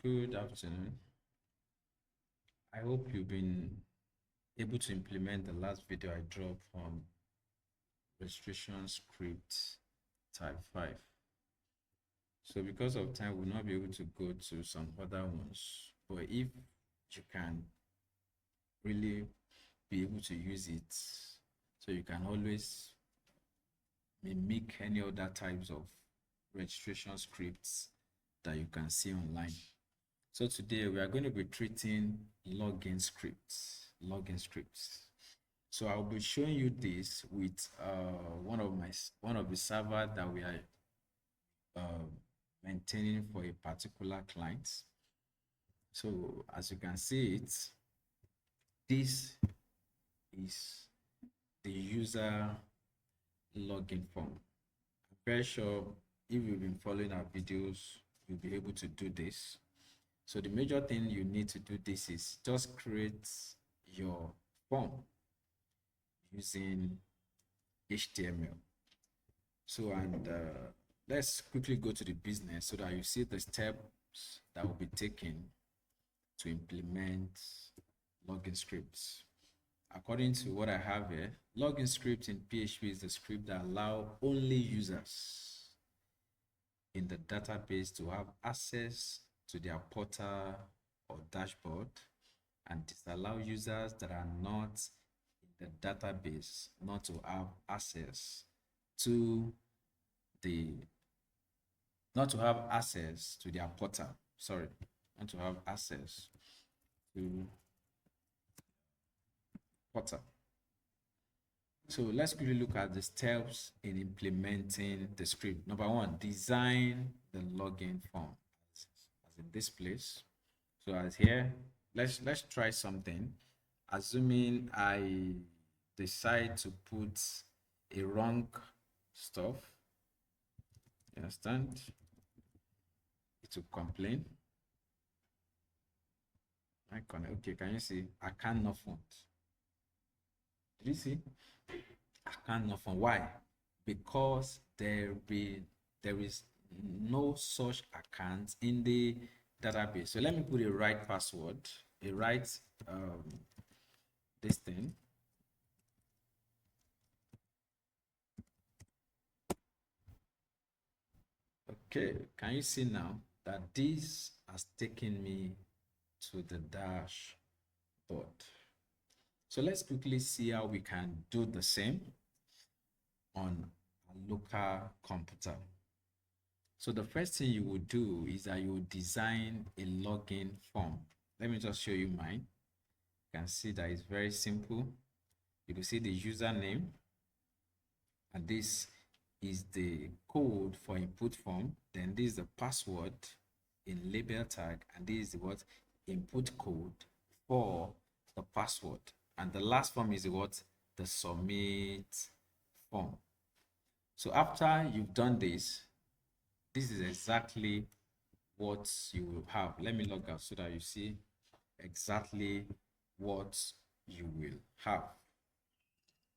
Good afternoon. I hope you've been able to implement the last video I dropped on registration script type 5. So because of time, we'll not be able to go to some other ones. But if you can really be able to use it, so you can always mimic any other types of registration scripts that you can see online. So today we are going to be treating login scripts. So I'll be showing you this with one of the server that we are maintaining for a particular client. So as you can see it, this is the user login form. I'm very sure if you've been following our videos, you'll be able to do this. So the major thing you need to do this is just create your form using HTML. So let's quickly go to the business so that you see the steps that will be taken to implement login scripts. According to what I have here, login script in PHP is the script that allow only users in the database to have access to their portal or dashboard and disallow users that are not in the database not to have access to their portal. Sorry, not to have access to portal. So let's quickly look at the steps in implementing the script. Number one, design the login form as in this place. So as here, let's try something. Assuming I decide to put a wrong stuff, you understand? It will complain. Okay, can you see? I cannot font. Did you see? I cannot font. Why? Because there is no such account in the database. So let me put a right password, a right this thing. Okay, can you see now that this has taken me to the dashboard? So let's quickly see how we can do the same on a local computer. So the first thing you would do is that you would design a login form. Let me just show you mine. You can see that it's very simple. You can see the username, and this is the code for input form. Then this is the password in label tag, and this is the what input code for the password. And the last form is the what the submit form. So after you've done this is exactly what you will have. Let me log out so that you see exactly what you will have.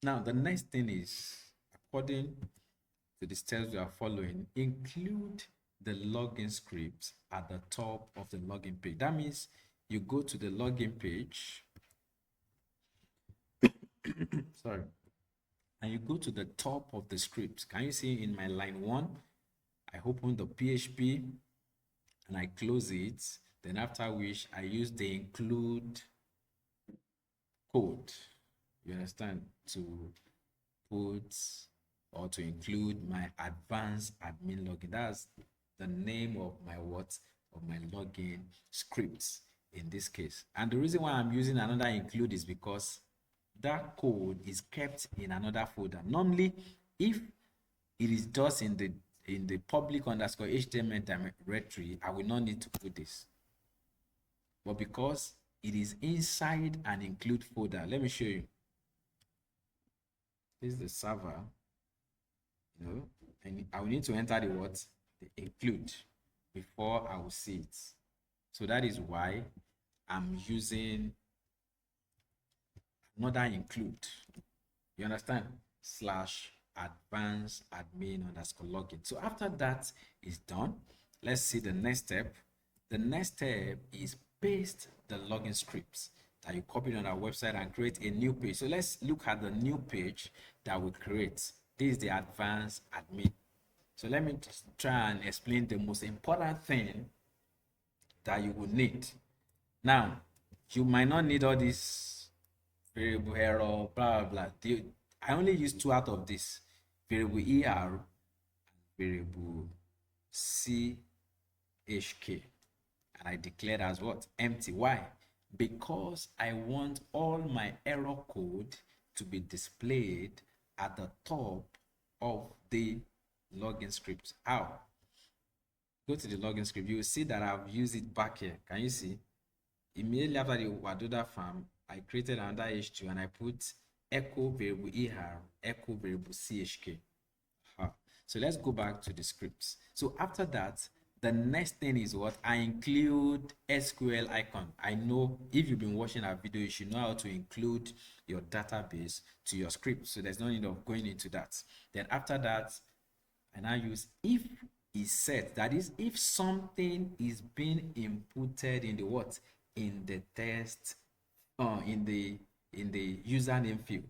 Now the next thing is, according to the steps we are following, include the login script at the top of the login page. That means you go to the login page sorry, and you go to the top of the script. Can you see in my line 1, I open the PHP and I close it, then after which I use the include code, you understand, to put or to include my advanced admin login. That's the name of my my login scripts in this case. And the reason why I'm using another include is because that code is kept in another folder. Normally, if it is just in the public underscore HTML directory, I will not need to put this. But because it is inside an include folder, let me show you. This is the server, and I will need to enter the include before I will see it. So that is why I'm using another include. You understand? /advanced admin underscore login. So after that is done, let's see the next step. The next step is paste the login scripts that you copied on our website and create a new page. So let's look at the new page that we create. This is the advanced admin. So let me try and explain the most important thing that you will need. Now, you might not need all this variable error, blah, blah, blah. I only use two out of this, variable ER and variable CHK. And I declared as what? Empty. Why? Because I want all my error code to be displayed at the top of the login script. How? Go to the login script. You will see that I've used it back here. Can you see? Immediately after the Wadoda farm, I created another H2 and I put echo variable ER, echo variable CHK. So let's go back to the scripts. So after that, the next thing is what? I include SQL icon. I know if you've been watching our video, you should know how to include your database to your script. So there's no need of going into that. Then after that, I now use if is set. That is, if something is being inputted in the what? In the test, in the username field.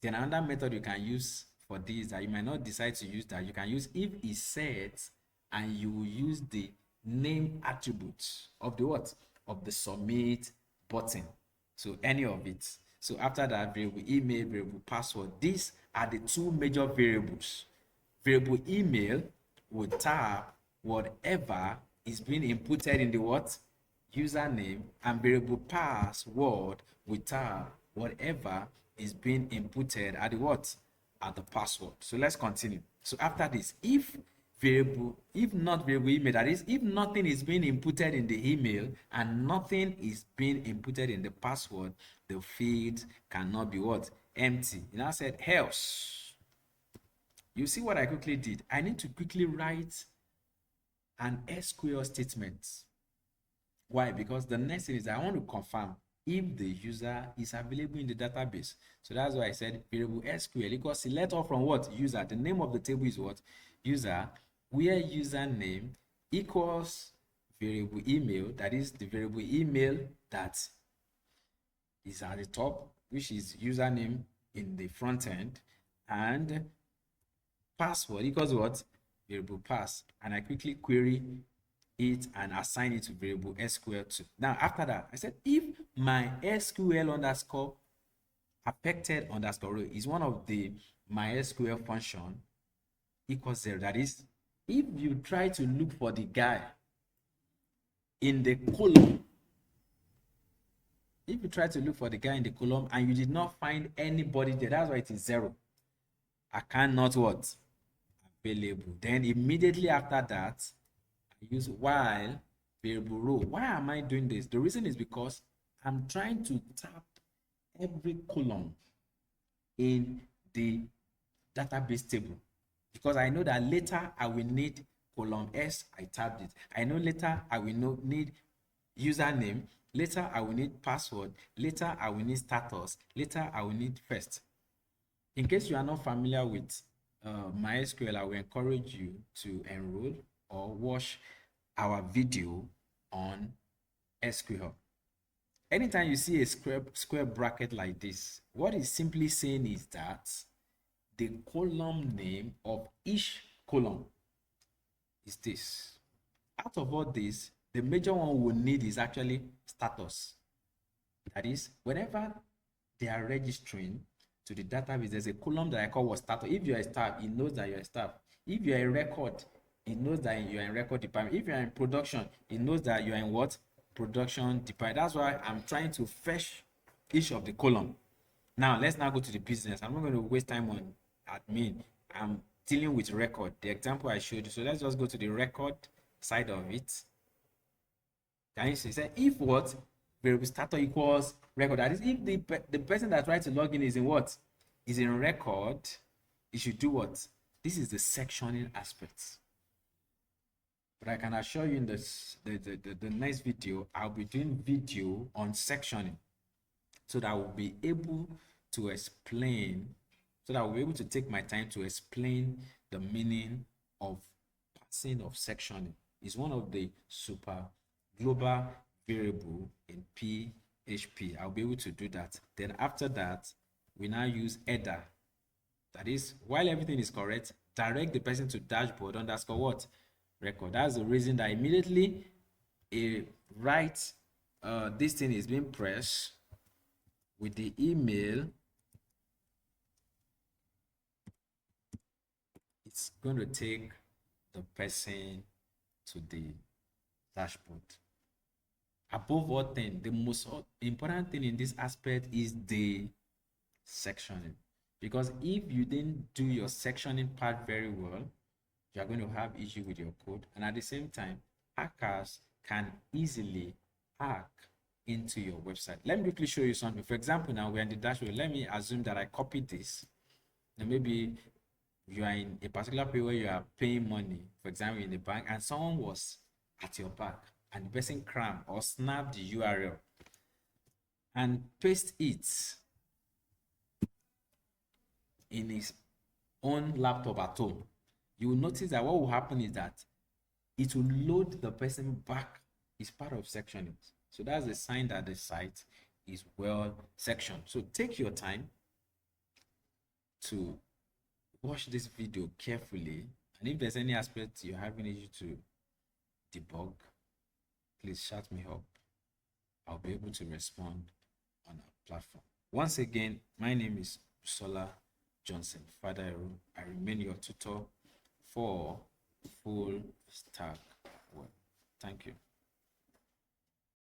Then another method you can use for this that you might not decide to use, that you can use if is set, and you will use the name attributes of the what? Of the submit button. So any of it. So after that, variable email, variable password. These are the two major variables. Variable email will tab whatever is being inputted in the what? Username, and variable password will tab whatever is being inputted at the what? At the password. So let's continue. So after this, if not variable email, that is, if nothing is being inputted in the email and nothing is being inputted in the password, the field cannot be what? Empty. And I said else. You see what I quickly did? I need to quickly write an SQL statement. Why? Because the next thing is I want to confirm if the user is available in the database. So that's why I said variable SQL equals select all from what? User. The name of the table is what? User, where username equals variable email, that is the variable email that is at the top, which is username in the front end, and password equals what? Variable pass. And I quickly query it and assign it to variable SQL2. Now after that, I said if my SQL underscore affected underscore row is one of the MySQL function equals 0. That is, if you try to look for the guy in the column, if you try to look for the guy in the column and you did not find anybody there, that's why it is 0. I cannot what? Available. Then immediately after that, I use while variable row. Why am I doing this? The reason is because I'm trying to tap every column in the database table, because I know that later I will need column S, I tabbed it. I know later I will need username, later I will need password, later I will need status, later I will need first. In case you are not familiar with MySQL, I will encourage you to enroll or watch our video on SQL. Anytime you see a square bracket like this, what it's simply saying is that the column name of each column is this. Out of all this, the major one we'll need is actually status. That is, whenever they are registering to the database, there's a column that I call what? Status. If you're a staff, it knows that you're a staff. If you're a record, it knows that you're in record department. If you're in production, it knows that you're in what? Production department. That's why I'm trying to fetch each of the column. Now let's now go to the business. I'm not going to waste time on admin. I'm dealing with record, the example I showed you. So let's just go to the record side of it. Can you see? Say if what? Variable status equals record. That is, if the person that tries to log in is in what? Is in record, it should do what? This is the sectioning aspect. But I can assure you in the next video, I'll be doing video on sectioning, so that I will be able to explain, so that I will be able to take my time to explain the meaning of passing of sectioning. It's one of the super global variable in PHP. I'll be able to do that. Then after that, we now use header. That is, while everything is correct, direct the person to dashboard underscore what? Record. That's the reason that immediately a right this thing is being pressed with the email, it's going to take the person to the dashboard. Above all things, the most important thing in this aspect is the sectioning, because if you didn't do your sectioning part very well, you're going to have issue with your code. And at the same time, hackers can easily hack into your website. Let me quickly show you something. For example, now we're in the dashboard. Let me assume that I copied this. And maybe you are in a particular period where you are paying money, for example, in the bank, and someone was at your back and the person crammed or snapped the URL and paste it in his own laptop at home. You will notice that what will happen is that it will load the person back. It's part of sectioning. So that's a sign that the site is well sectioned. So take your time to watch this video carefully, and if there's any aspect you're having issue to debug, please shout me up. I'll be able to respond on our platform. Once again, my name is Busola Johnson Fadairo. I remain your tutor for full stack web. Thank you.